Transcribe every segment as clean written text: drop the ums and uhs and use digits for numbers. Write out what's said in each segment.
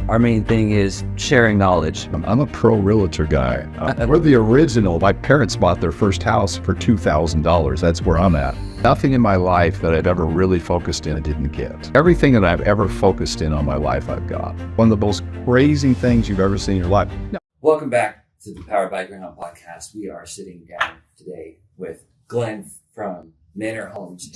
our main thing is sharing knowledge. I'm a pro realtor guy. We're the original. My parents bought their first house for $2,000. That's where I'm at. Nothing in my life that I've ever really focused in I didn't get. Everything that I've ever focused in on my life, I've got. One of the most crazy things you've ever seen in your life. Welcome back to the Powered by Glen podcast. We are sitting down today with Glen from Manor Homes.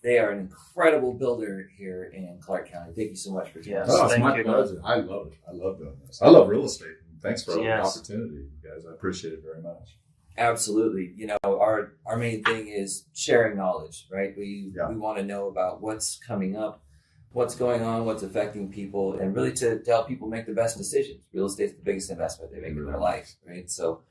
They are an incredible builder here in Clark County. Thank you so much for joining us. Oh, it's my pleasure. I love it. I love doing this. I love real estate. Thanks for the opportunity, you guys. I appreciate it very much. Absolutely. You know, our main thing is sharing knowledge, right? We want to know about what's coming up, what's going on, what's affecting people, and really to help people make the best decisions. Real estate's the biggest investment they make in their life, right? So,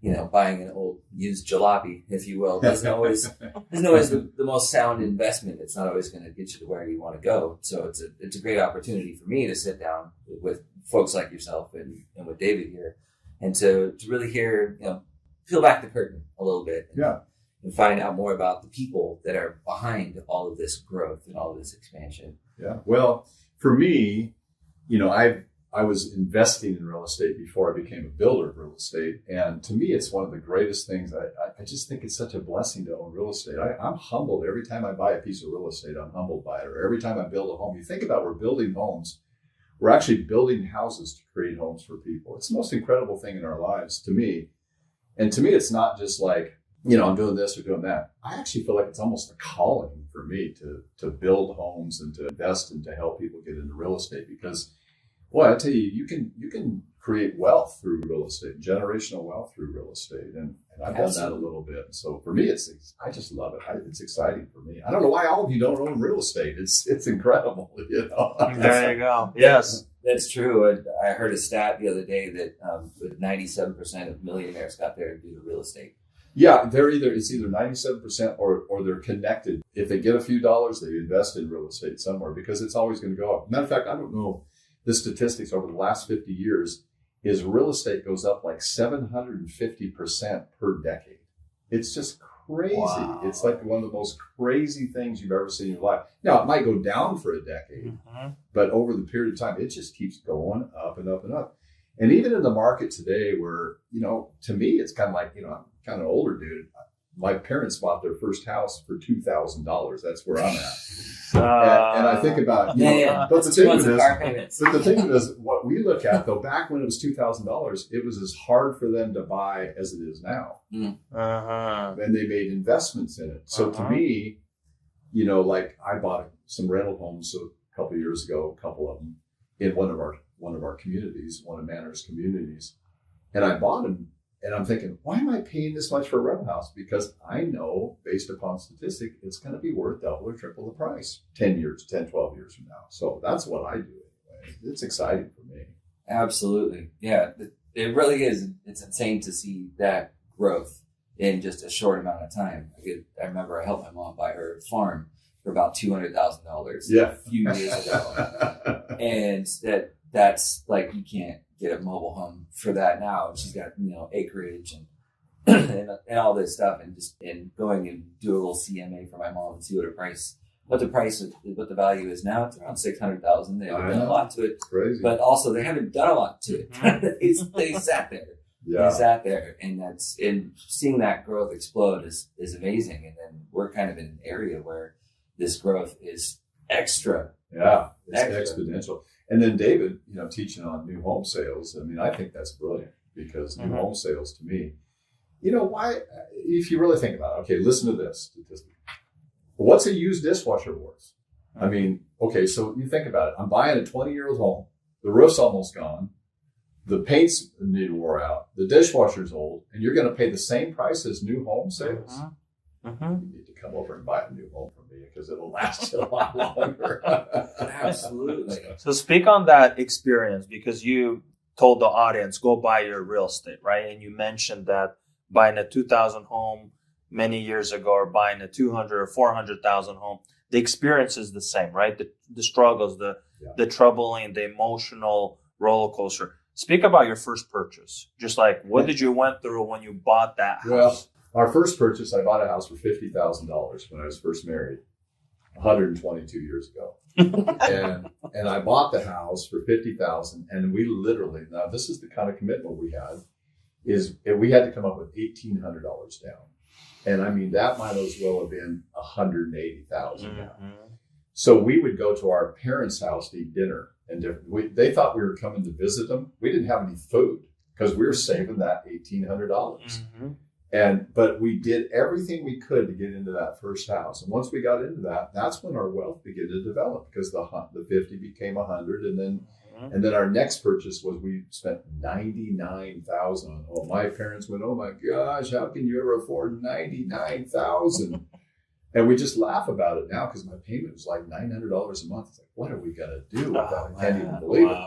you know, buying an old used jalopy, if you will, isn't always the most sound investment. It's not always going to get you to where you want to go. So it's a great opportunity for me to sit down with folks like yourself and with David here, and to really hear, you know, peel back the curtain a little bit and find out more about the people that are behind all of this growth and all of this expansion. Yeah. Well, for me, you know, I was investing in real estate before I became a builder of real estate. And to me, it's one of the greatest things. I just think it's such a blessing to own real estate. I'm humbled every time I buy a piece of real estate. I'm humbled by it. Or every time I build a home. You think about, we're building homes. We're actually building houses to create homes for people. It's the most incredible thing in our lives to me. And to me, it's not just like, you know, I'm doing this or doing that. I actually feel like it's almost a calling for me to build homes and to invest and to help people get into real estate, because boy, I tell you, you can create wealth through real estate, generational wealth through real estate. And I've done that a little bit. So for me, I just love it. It's exciting for me. I don't know why all of you don't own real estate. It's incredible. You know? There you go. Yes. That's true. I heard a stat the other day that 97% of millionaires got there due to real estate. Yeah, it's either 97% or they're connected. If they get a few dollars, they invest in real estate somewhere, because it's always going to go up. Matter of fact, I don't know the statistics over the last 50 years is real estate goes up like 750% per decade. It's just crazy. Wow. It's like one of the most crazy things you've ever seen in your life. Now, it might go down for a decade, but over the period of time, it just keeps going up and up and up. And even in the market today where, you know, to me, it's kind of like, you know, I'm kind of an older dude. My parents bought their first house for $2,000. That's where I'm at. And I think about, you know, but the thing is, what we look at though, back when it was $2,000, it was as hard for them to buy as it is now. And they made investments in it. So to me, you know, like I bought some rental homes a couple of years ago, a couple of them in one of our communities, one of Manor's communities, and I bought them. And I'm thinking, why am I paying this much for a rental house? Because I know, based upon statistic, it's going to be worth double or triple the price 10, 12 years from now. So that's what I do anyway. It's exciting for me. Absolutely. Yeah, it really is. It's insane to see that growth in just a short amount of time. I remember I helped my mom buy her farm for about $200,000 a few years ago. And that's like, you can't get a mobile home for that now. And she's got, you know, acreage and all this stuff, and going and do a little CMA for my mom and see what the value is now. It's around $600,000. They haven't done a lot to it, crazy. But also they haven't done a lot to it. They sat there. Yeah. They sat there, and seeing that growth explode is amazing. And then we're kind of in an area where this growth is extra. Yeah, it's exponential. And then David, you know, teaching on new home sales. I mean, I think that's brilliant, because new home sales to me, you know, why, if you really think about it, okay, listen to this statistic. What's a used dishwasher worth? I mean, okay, so you think about it. I'm buying a 20-year-old home. The roof's almost gone. The paint's wore out. The dishwasher's old. And you're going to pay the same price as new home sales? You need to come over and buy a new home from me, because it'll last a lot longer. Absolutely. So speak on that experience, because you told the audience, go buy your real estate, right? And you mentioned that buying a 2,000 home many years ago or buying a 200 or 400,000 home, the experience is the same, right? The struggles, the troubling, the emotional roller coaster. Speak about your first purchase. Just like, what did you went through when you bought that house? Well, our first purchase, I bought a house for $50,000 when I was first married, 122 years ago. and I bought the house for $50,000, and we literally, now this is the kind of commitment we had, is we had to come up with $1,800 down. And I mean, that might as well have been $180,000 down. So we would go to our parents' house to eat dinner, and they thought we were coming to visit them. We didn't have any food because we were saving that $1,800. But we did everything we could to get into that first house. And once we got into that, that's when our wealth began to develop, because the 50 became 100. And then our next purchase was, we spent $99,000 on home. My parents went, "Oh my gosh, how can you ever afford $99,000?" And we just laugh about it now, because my payment was like $900 a month. It's like, what are we going to do with that? I can't even believe it.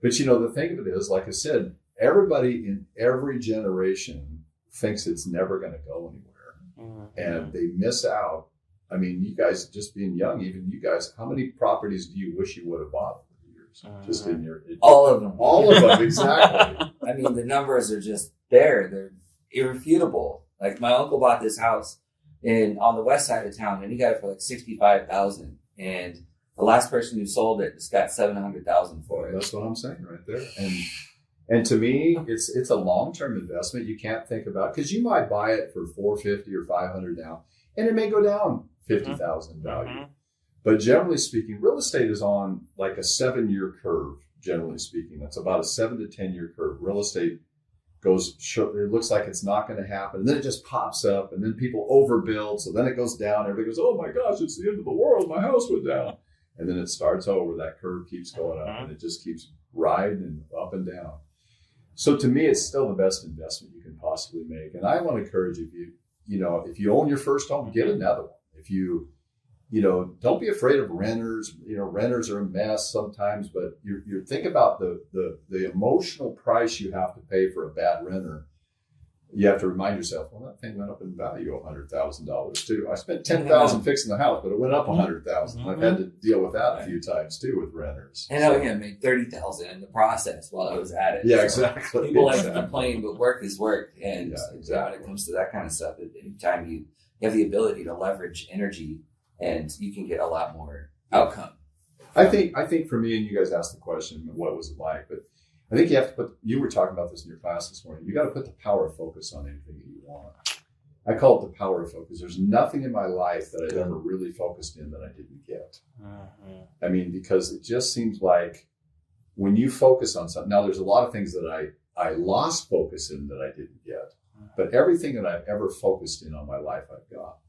But the thing of it is, like I said, everybody in every generation thinks it's never going to go anywhere. And they miss out. I mean, you guys, just being young, even you guys, how many properties do you wish you would have bought? Just in your all of them, exactly. I mean, the numbers are just there; they're irrefutable. Like, my uncle bought this house on the west side of town, and he got it for like $65,000, and the last person who sold it just got $700,000 for it. That's what I'm saying right there. And to me, it's a long-term investment. You can't think about, because you might buy it for $450 or $500 now, and it may go down $50,000 in value. But generally speaking, real estate is on like a 7-year curve. Generally speaking, that's about a 7 to 10 year curve. Real estate goes, it looks like it's not going to happen, and then it just pops up, and then people overbuild, so then it goes down. Everybody goes, "Oh my gosh, it's the end of the world. My house went down," and then it starts over. That curve keeps going up, and it just keeps riding up and down. So to me, it's still the best investment you can possibly make. And I want to encourage you, if you own your first home, get another one. If you don't be afraid of renters. Renters are a mess sometimes, but you think about the emotional price you have to pay for a bad renter. You have to remind yourself, well, that thing went up in value $100,000 too. I spent $10,000 fixing the house, but it went up $100,000. I've had to deal with that a few times too with renters. And I made $30,000 in the process while I was at it. Yeah, exactly. People like to complain, but work is work, and when it comes to that kind of stuff, anytime you have the ability to leverage energy, and you can get a lot more outcome. I think for me, and you guys asked the question, what was it like? But I think you have to you were talking about this in your class this morning. You got to put the power of focus on anything that you want. I call it the power of focus. There's nothing in my life that I ever really focused in that I didn't get. I mean, because it just seems like when you focus on something, now there's a lot of things that I lost focus in that I didn't get, but everything that I've ever focused in on my life, I've got.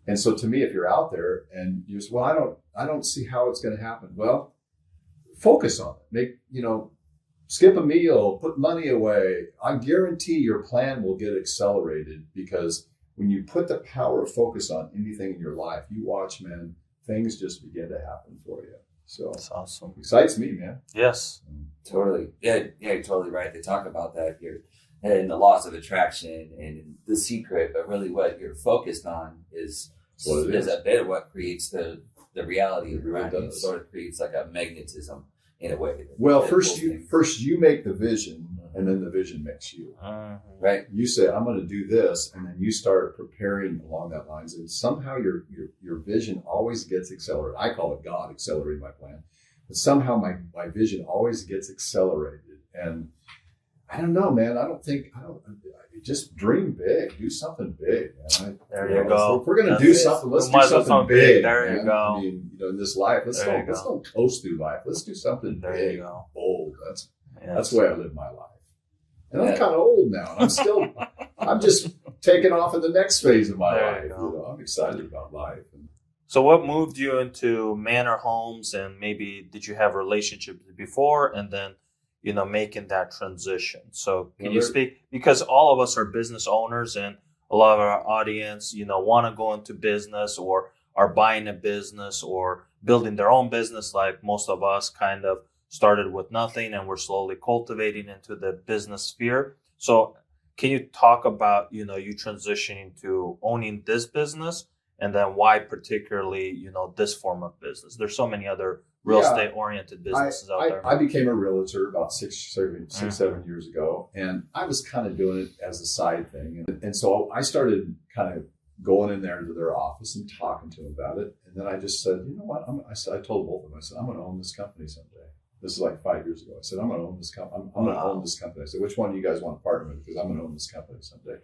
And so to me, if you're out there and you say, well, I don't see how it's going to happen. Well, focus on it. Skip a meal, put money away. I guarantee your plan will get accelerated, because when you put the power of focus on anything in your life, you watch, man, things just begin to happen for you. So that's awesome. Excites me, man. Yes. Totally. Yeah, you're totally right. They talk about that here in the laws of attraction and the secret, but really what you're focused on is a bit of what creates the reality of around you. It sort of creates like a magnetism in a way. Well, first you make the vision, and then the vision makes you. Right. You say, I'm going to do this, and then you start preparing along that lines, and somehow your vision always gets accelerated. I call it God accelerating my plan. But somehow my vision always gets accelerated. And I don't know, man. Just dream big. Do something big, man. There you go. If we're going to do something, let's do something big. There you go. I mean, in this life, let's don't coast through life. Let's do something big, bold. That's the way I live my life. And I'm kind of old now. And I'm just taking off in the next phase of my life. I'm excited about life. So what moved you into Manor Homes, and maybe did you have relationships before and then, making that transition? So can you speak, because all of us are business owners, and a lot of our audience, want to go into business or are buying a business or building their own business. Like most of us kind of started with nothing and we're slowly cultivating into the business sphere. So can you talk about, you transitioning to owning this business, and then why particularly, this form of business? There's so many other real estate oriented businesses out there. I became a realtor about 7 years ago, and I was kind of doing it as a side thing. And so I started kind of going in there into their office and talking to them about it. And then I just said, you know what? I told both of them, I said, I'm going to own this company someday. This is like 5 years ago. I said, I'm going to own this company. I'm going to own this company. I said, which one do you guys want to partner with? Because I'm going to own this company someday.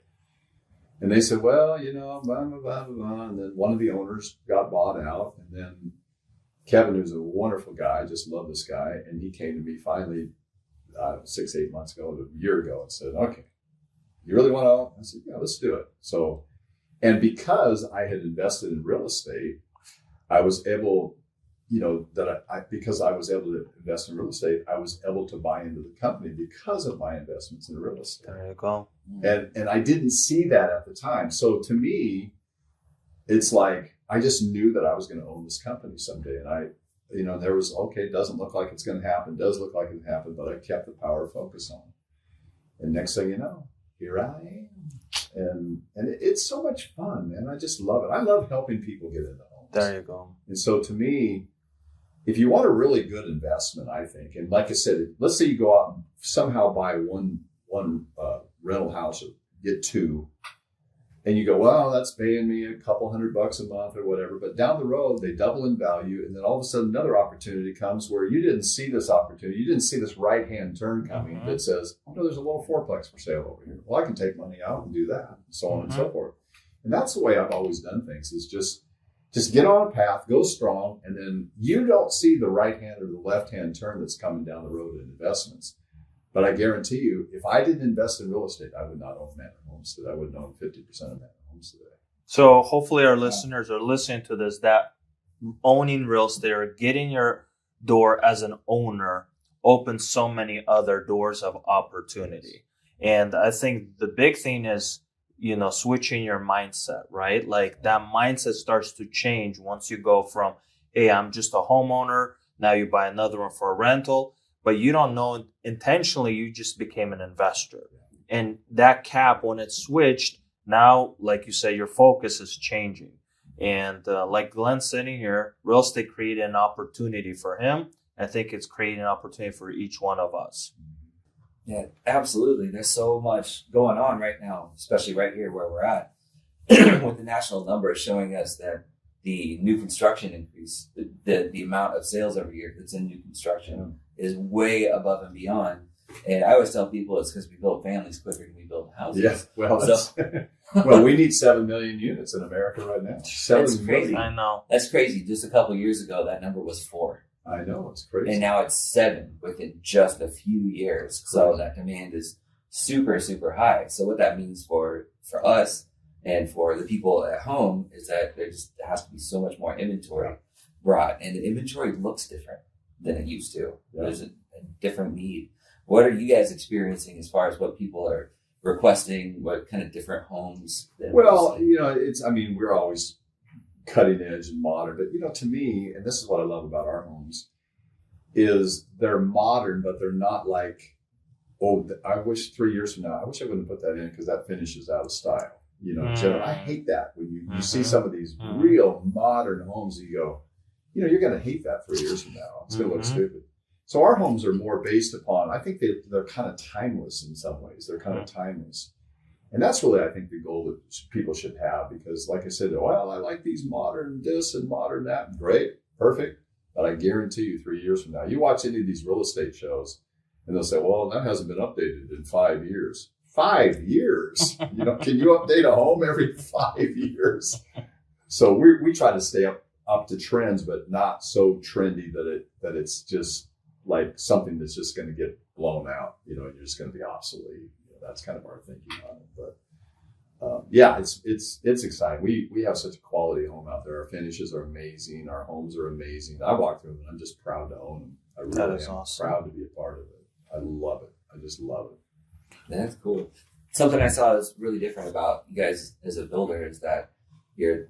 And they said, well, you know, blah, blah, blah, blah. And then one of the owners got bought out. And then Kevin, who's a wonderful guy, I just love this guy. And he came to me finally 6-8 months ago, a year ago, and said, okay, you really want to own? I said, yeah, let's do it. So, and because I had invested in real estate, I was able, you know, because I was able to invest in real estate, I was able to buy into the company because of my investments in real estate. There you go. And I didn't see that at the time. So to me, it's like, I just knew that I was going to own this company someday. And you know, there was, okay, it doesn't look like it's going to happen, does look like it happened, but I kept the power of focus on it. And next thing you know, here I am. And it's so much fun, man. I just love it. I love helping people get into homes. There you go. And so to me, if you want a really good investment, I think, and like I said, let's say you go out and somehow buy one rental house or get two, and you go, well, that's paying me a couple $100 a month or whatever. But down the road, they double in value. And then all of a sudden, another opportunity comes where you didn't see this opportunity. You didn't see this right-hand turn coming that says, oh, no, there's a little fourplex for sale over here. Well, I can take money out and do that, and so on and so forth. And that's the way I've always done things, is just get on a path, go strong, and then you don't see the right-hand or the left-hand turn that's coming down the road in investments. But I guarantee you, if I didn't invest in real estate, I would not own Manor Homes today. I wouldn't own 50% of Manor Homes today. So hopefully our listeners are listening to this, that owning real estate or getting your door as an owner opens so many other doors of opportunity. And I think the big thing is, you know, switching your mindset, right? Like that mindset starts to change once you go from, hey, I'm just a homeowner. Now you buy another one for a rental. But you don't know intentionally, you just became an investor. And that cap, when it switched, now, like you say, your focus is changing. And like Glenn sitting here, real estate created an opportunity for him. I think it's creating an opportunity for each one of us. Yeah, absolutely. There's so much going on right now, especially right here where we're at, with the national numbers showing us that the new construction increase, the amount of sales every year that's in new construction is way above and beyond. And I always tell people it's because we build families quicker than we build houses. Yeah, well, we need 7 million units in America right now. That's crazy. I know. That's crazy. Just a couple of years ago, that number was 4. I know, it's crazy. And now it's 7 within just a few years. So that demand is super, super high. So what that means for us and for the people at home is that there just has to be so much more inventory brought. And the inventory looks different than it used to. Yeah. There's a different need. What are you guys experiencing as far as what people are requesting? What kind of different homes? Well, you know, we're always cutting edge and modern, but you know, to me, and this is what I love about our homes, is they're modern, but they're not like, oh, I wish 3 years from now, I wish I wouldn't put that in because that finish is out of style. You know, I hate that when you see some of these real modern homes, you go, you know, you're going to hate that 3 years from now. It's going to look stupid. So our homes are more based upon, I think they're kind of timeless in some ways. They're kind of timeless. And that's really, I think, the goal that people should have, because like I said, well, I like these modern this and modern that. Great, perfect. But I guarantee you 3 years from now, you watch any of these real estate shows and they'll say, well, that hasn't been updated in 5 years. 5 years? You know, can you update a home every 5 years? So we try to stay up to trends, but not so trendy that it's just like something that's just going to get blown out. You know, you're just going to be obsolete. You know, that's kind of our thinking on it. But yeah, it's exciting. We have such a quality home out there. Our finishes are amazing. Our homes are amazing. I walk through them and I'm just proud to own them. I really am awesome. Proud to be a part of it. I love it. I just love it. That's cool. Something I saw is really different about you guys as a builder is that your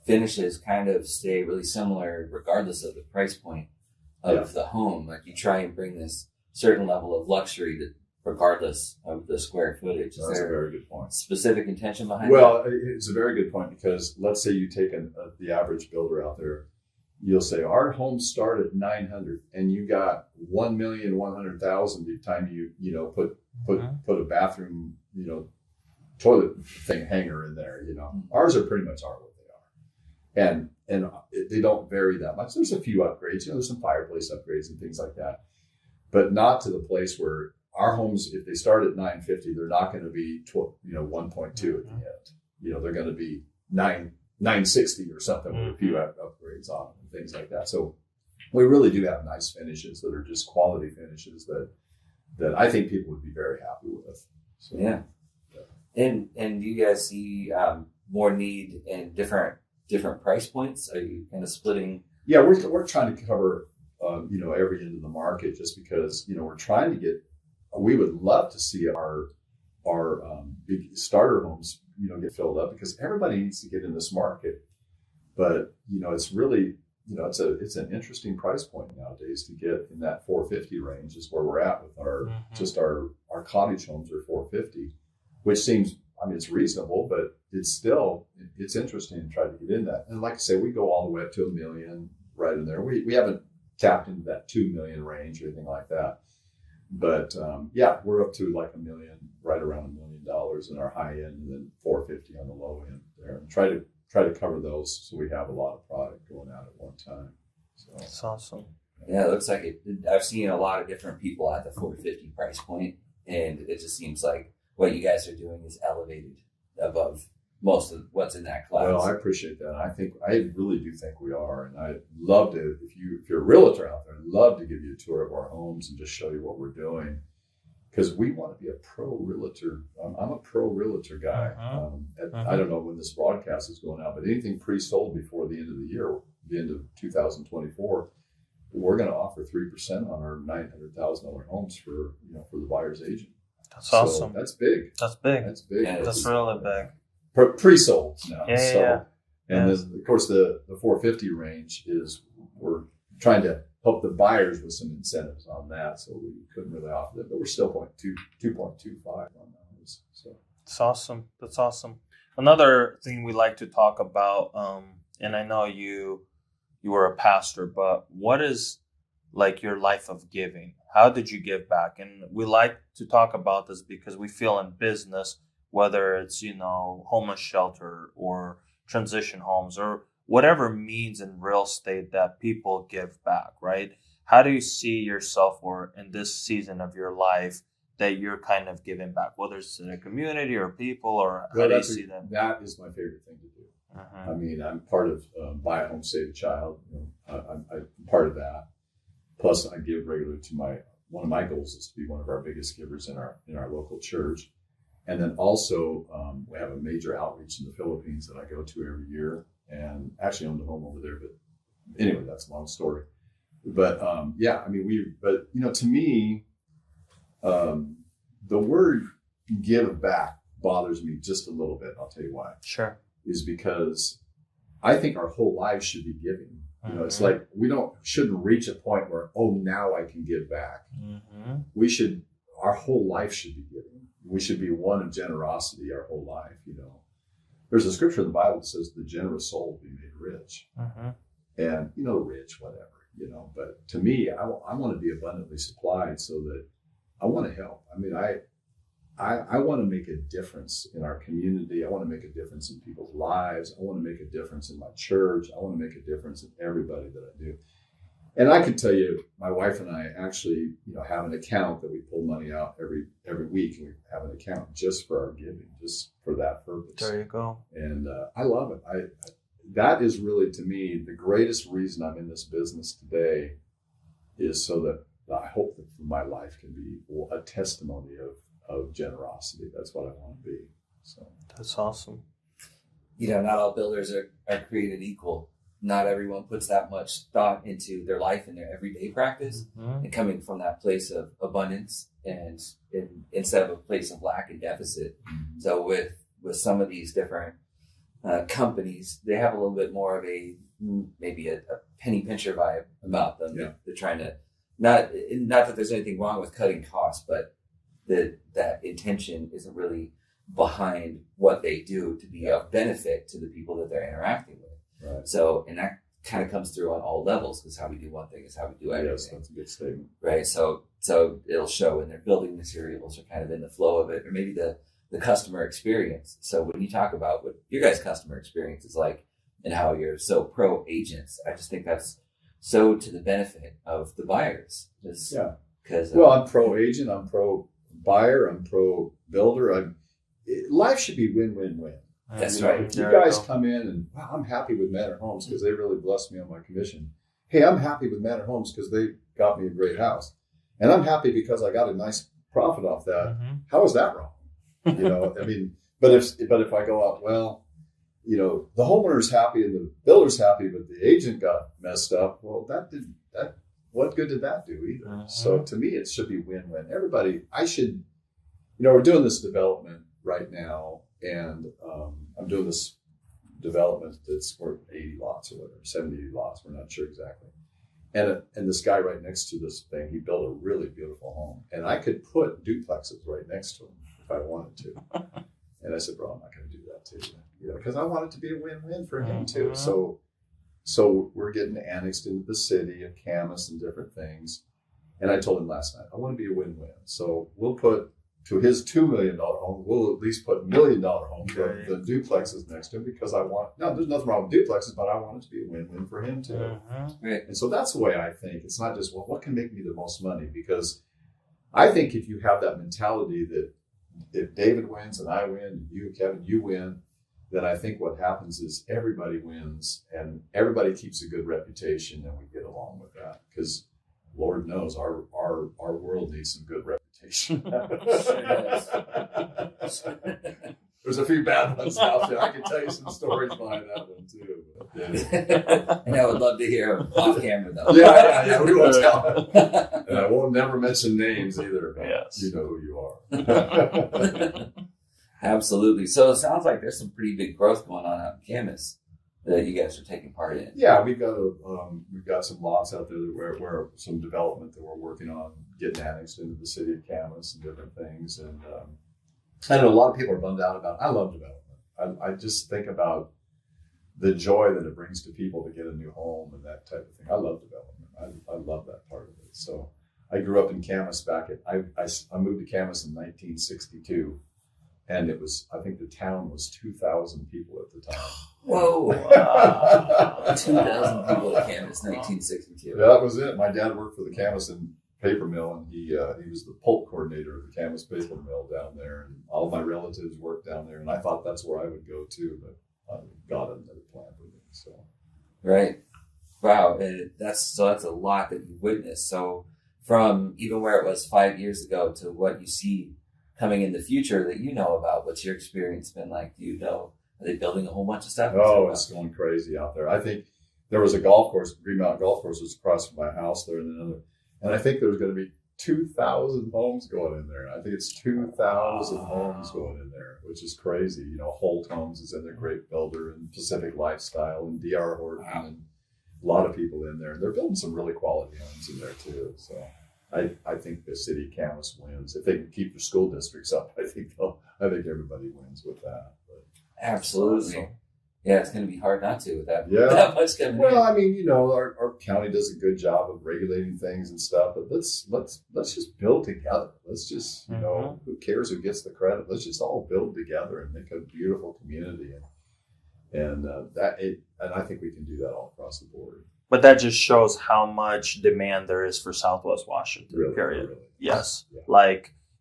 finishes kind of stay really similar regardless of the price point of the home. Like you try and bring this certain level of luxury to regardless of the square footage. That's a very good point. Specific intention behind Well, it's a very good point, because let's say you take the average builder out there, you'll say our homes start at 900 and you got 1,100,000 the time you put a bathroom, toilet thing hanger in there. Ours are pretty much what they are, and they don't vary that much. There's a few upgrades. There's some fireplace upgrades and things like that, but not to the place where our homes, if they start at $950, they're not going to be 1.2 at the end. They're going to be $960 or something with a few upgrades on them and things like that. So we really do have nice finishes that are just quality finishes that I think people would be very happy with. So, yeah. And do you guys see more need in different price points? Are you kind of splitting? Yeah, we're trying to cover every end of the market, just because we're trying to get. We would love to see our big starter homes get filled up, because everybody needs to get in this market. But it's really it's an interesting price point nowadays to get in that 450 range is where we're at with our just our cottage homes are 450, which seems, it's reasonable, but it's interesting to try to get in that. And like I say, we go all the way up to $1 million right in there. We haven't tapped into that 2 million range or anything like that. But we're up to like $1 million, right around $1 million in our high end, and then 450 on the low end there. And try to cover those so we have a lot of product going out at one time. So that's awesome. Yeah, it looks like it. I've seen a lot of different people at the 450 price point, and it just seems like what you guys are doing is elevated above most of what's in that class. Well, I appreciate that. I really do think we are, and I'd love to, if you're a realtor out there, I'd love to give you a tour of our homes and just show you what we're doing, because we want to be a pro realtor. I'm a pro realtor guy. I don't know when this broadcast is going out, but anything pre-sold before the end of the year, the end of 2024, we're going to offer 3% on our $900,000 homes for the buyer's agent. That's awesome. That's big. That's big. That's big. Yeah, that's really big. Pre-sold now. Yeah. And then, of course, the 450 range is, we're trying to help the buyers with some incentives on that, so we couldn't really offer that, but we're still 2.25 on those. So that's awesome. That's awesome. Another thing we like to talk about, and I know you were a pastor, but what is like your life of giving? How did you give back? And we like to talk about this because we feel in business, whether it's, homeless shelter or transition homes or whatever means in real estate that people give back, right? How do you see yourself, or in this season of your life, that you're kind of giving back, whether it's in a community or people, or how do you see them? That is my favorite thing to do. I'm part of Buy a Home, Save a Child. I'm part of that. Plus, I give regularly to one of my goals is to be one of our biggest givers in our local church. And then also, we have a major outreach in the Philippines that I go to every year, and actually owned a home over there. But anyway, that's a long story. But to me, the word give back bothers me just a little bit. I'll tell you why. Sure. Is because I think our whole lives should be giving. It's like we shouldn't reach a point where, now I can give back. Our whole life should be giving. We should be one of generosity our whole life. There's a scripture in the Bible that says the generous soul will be made rich. And, rich, whatever, but to me, I want to be abundantly supplied, so that I want to help. I want to make a difference in our community. I want to make a difference in people's lives. I want to make a difference in my church. I want to make a difference in everybody that I do. And I can tell you, my wife and I actually, have an account that we pull money out every week, and we have an account just for our giving, just for that purpose. There you go. And I love it. That is really, to me, the greatest reason I'm in this business today, is so that I hope that my life can be a testimony of generosity. That's what I want to be. So that's awesome. Not all builders are created equal. Not everyone puts that much thought into their life and their everyday practice, and coming from that place of abundance and instead of a place of lack and deficit. So with some of these different companies, they have a little bit more of maybe a penny pincher vibe about them. Yeah. They're trying to, not that there's anything wrong with cutting costs, but that intention isn't really behind what they do to be of benefit to the people that they're interacting with. Right. So, and that kind of comes through on all levels, because how we do one thing is how we do everything. Yes, that's a good statement. Right. So it'll show when they're building materials, or kind of in the flow of it, or maybe the the customer experience. So when you talk about what your guys' customer experience is like and how you're so pro agents, I just think that's so to the benefit of the buyers. Because I'm pro agent, I'm pro buyer, I'm pro builder. Life should be win-win-win. That's right. If you guys come in and, wow, I'm happy with Manor Homes because they really blessed me on my commission. Hey, I'm happy with Manor Homes because they got me a great house. And I'm happy because I got a nice profit off that. How is that wrong? I mean, but if I go out, well, the homeowner's happy and the builder's happy, but the agent got messed up. Well, what good did that do either? So to me, it should be win-win. Everybody, we're doing this development right now, and I'm doing this development that's for 80 lots or whatever, 70 lots. We're not sure exactly. And this guy right next to this thing, he built a really beautiful home, and I could put duplexes right next to him if I wanted to. And I said, bro, I'm not going to do that to you, because I want it to be a win-win for him too. So we're getting annexed into the city of Camas and different things. And I told him last night, I want to be a win-win. So we'll put to his $2 million home, we'll at least put $1 million homes, the duplexes next to him, because there's nothing wrong with duplexes, but I want it to be a win-win for him too. Right. And so that's the way I think. It's not just, well, what can make me the most money? Because I think if you have that mentality that if David wins and I win, and you, Kevin, you win, then I think what happens is everybody wins and everybody keeps a good reputation, and we get along with that. Because Lord knows our world needs some good reputation. There's a few bad ones out there. I can tell you some stories behind that one too. And I would love to hear them off camera though. Yeah, we won't tell. And I won't never mention names either. Yes. You know who you are. Absolutely. So it sounds like there's some pretty big growth going on out in Camas that you guys are taking part in. Yeah, we've got some lots out there where some development that we're working on getting annexed into the city of Camas and different things. And I know a lot of people are bummed out about it. I love development. I just think about the joy that it brings to people to get a new home and that type of thing. I love development. I love that part of it. So I grew up in Camas I moved to Camas in 1962. And I think the town was 2,000 people at the time. Whoa. Wow. 2,000 people at Camas, 1962. Yeah, that was it. My dad worked for the Camas paper mill, and he was the pulp coordinator of the Camas paper mill down there. And all my relatives worked down there, and I thought that's where I would go too, but God had another plan for me. So. Right. Wow. That's a lot that you witnessed. So from even where it was 5 years ago to what you see coming in the future that you know about, what's your experience been like? Do you know, are they building a whole bunch of stuff? Oh, it's going crazy out there. I think there was a golf course, Green Mountain Golf Course was across from my house there, and I think there's going to be 2,000 homes going in there. I think it's 2,000 homes going in there, which is crazy. Holt Homes is in there, great builder, and Pacific Lifestyle, and DR Horton, and a lot of people in there. They're building some really quality homes in there too. So I think the city of Camas wins. If they can keep the school districts up, I think everybody wins with that. But, Awesome. Yeah, it's going to be hard not to with that. Yeah. That much coming in. Well, I mean, our county does a good job of regulating things and stuff, but let's just build together. Let's just, who cares who gets the credit? Let's just all build together and make a beautiful community. And I think we can do that all across the board. But that just shows how much demand there is for Southwest Washington, really, period. Really. Yes. Yeah.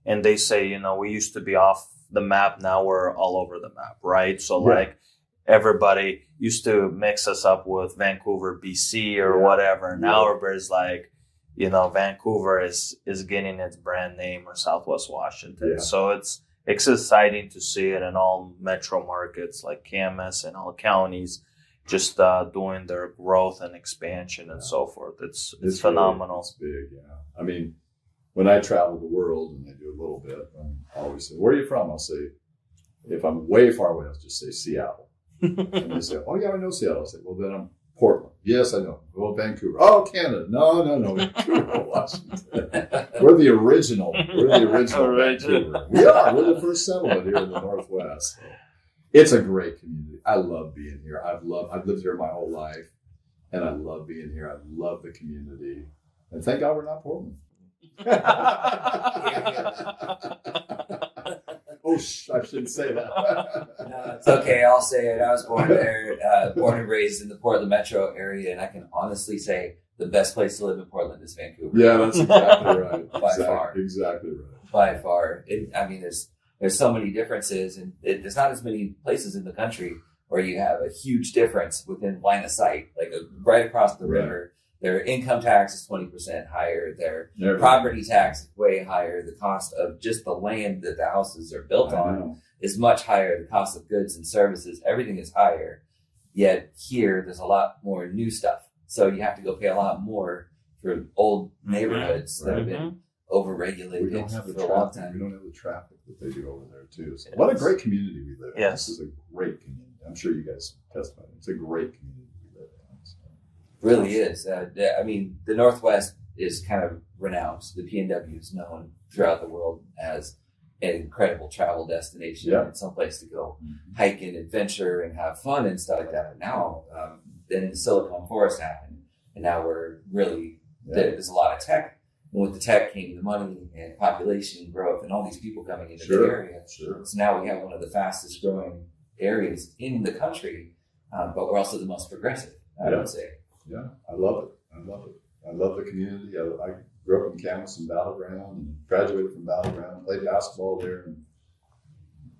And they say, we used to be off the map. Now we're all over the map, right? So everybody used to mix us up with Vancouver, BC or whatever. Now everybody's like, Vancouver is getting its brand name, or Southwest Washington. Yeah. So it's exciting to see it in all metro markets like Camas and all counties, just doing their growth and expansion and so forth. It's phenomenal. It's big, yeah. I mean, when I travel the world, and I do a little bit, I always say, where are you from? I'll say, if I'm way far away, I'll just say Seattle. And they say, oh yeah, I know Seattle. I say, well, then I'm Portland. Yes, I know. Well, Vancouver. Oh, Canada. No. Vancouver, Washington. We're the original. Vancouver. We are. We're the first settlement here in the Northwest. So. It's a great community. I love being here. I've lived here my whole life, and I love being here. I love the community, and thank God we're not Portland. Oh, I shouldn't say that. No, it's okay. I'll say it. I was born there, born and raised in the Portland metro area, and I can honestly say the best place to live in Portland is Vancouver. Yeah, that's exactly right. By far. Exactly right. By far. There's so many differences, and there's not as many places in the country where you have a huge difference within line of sight, like right across the river. Their income tax is 20% higher. Their property tax is way higher. The cost of just the land that the houses are built on is much higher. The cost of goods and services, everything is higher. Yet here, there's a lot more new stuff. So you have to go pay a lot more for old neighborhoods that have been overregulated for a long time. We don't have the traffic that they do over there, too. So what a great community we live in. Yes. This is a great community. I'm sure you guys testify. It's a great community. Really is. The Northwest is kind of renowned. The PNW is known throughout the world as an incredible travel destination and someplace to go hike and adventure and have fun and stuff like that. But now, then the Silicon Forest happened, and now we're really there's a lot of tech, and with the tech came the money and population growth and all these people coming into the area. So now we have one of the fastest growing areas in the country, but we're also the most progressive, I would say. Yeah, I love it. I love the community. I grew up in Camas and Battleground and graduated from Battleground, played basketball there in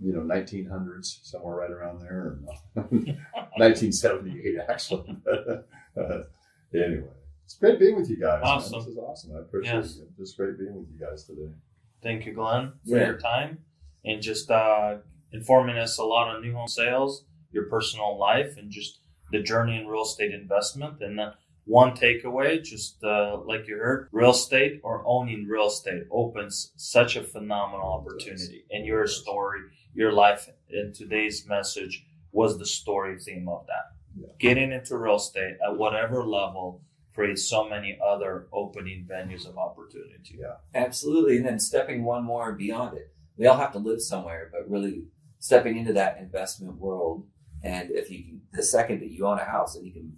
1900s, somewhere right around there, 1978 actually. Anyway, it's great being with you guys. Awesome. Man. This is awesome. I appreciate it. It's great being with you guys today. Thank you, Glenn, for your time and just informing us a lot on new home sales, your personal life, and just the journey in real estate investment. And then one takeaway, just like you heard, real estate or owning real estate opens such a phenomenal opportunity. And your story, your life in today's message was the story theme of that. Yeah. Getting into real estate at whatever level creates so many other opening venues of opportunity. Yeah, absolutely. And then stepping one more beyond it. We all have to live somewhere, but really stepping into that investment world. And if you can, the second that you own a house and you can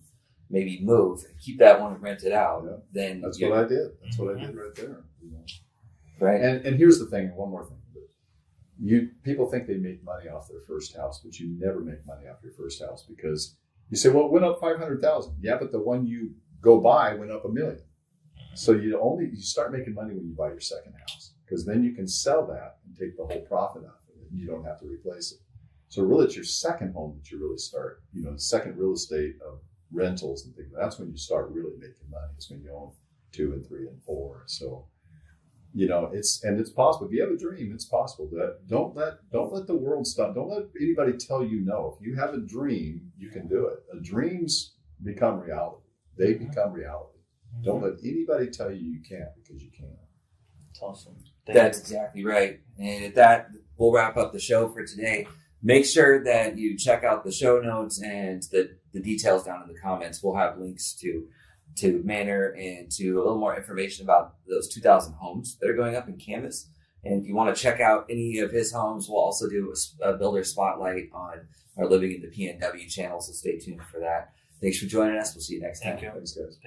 maybe move and keep that one rented out, then that's what I did. That's what I did right there. Right. And here's the thing. One more thing. People think they make money off their first house, but you never make money off your first house because you say, well, it went up 500,000. Yeah, but the one you go buy went up $1 million. So you start making money when you buy your second house because then you can sell that and take the whole profit out of it and you don't have to replace it. So really, it's your second home that you really start, the second real estate of rentals and things. That's when you start really making money. It's when you own 2 and 3 and 4. So, it's possible. If you have a dream, it's possible. Don't let the world stop. Don't let anybody tell you no. If you have a dream, you can do it. Dreams become reality. They become reality. Don't let anybody tell you can't because you can. That's awesome. That's exactly right. And at that, we'll wrap up the show for today. Make sure that you check out the show notes and the details down in the comments. We'll have links to Manor and to a little more information about those 2,000 homes that are going up in Canvas. And if you want to check out any of his homes, we'll also do a builder spotlight on our Living in the PNW channel. So stay tuned for that. Thanks for joining us. We'll see you next time. Thank you. Thanks, guys.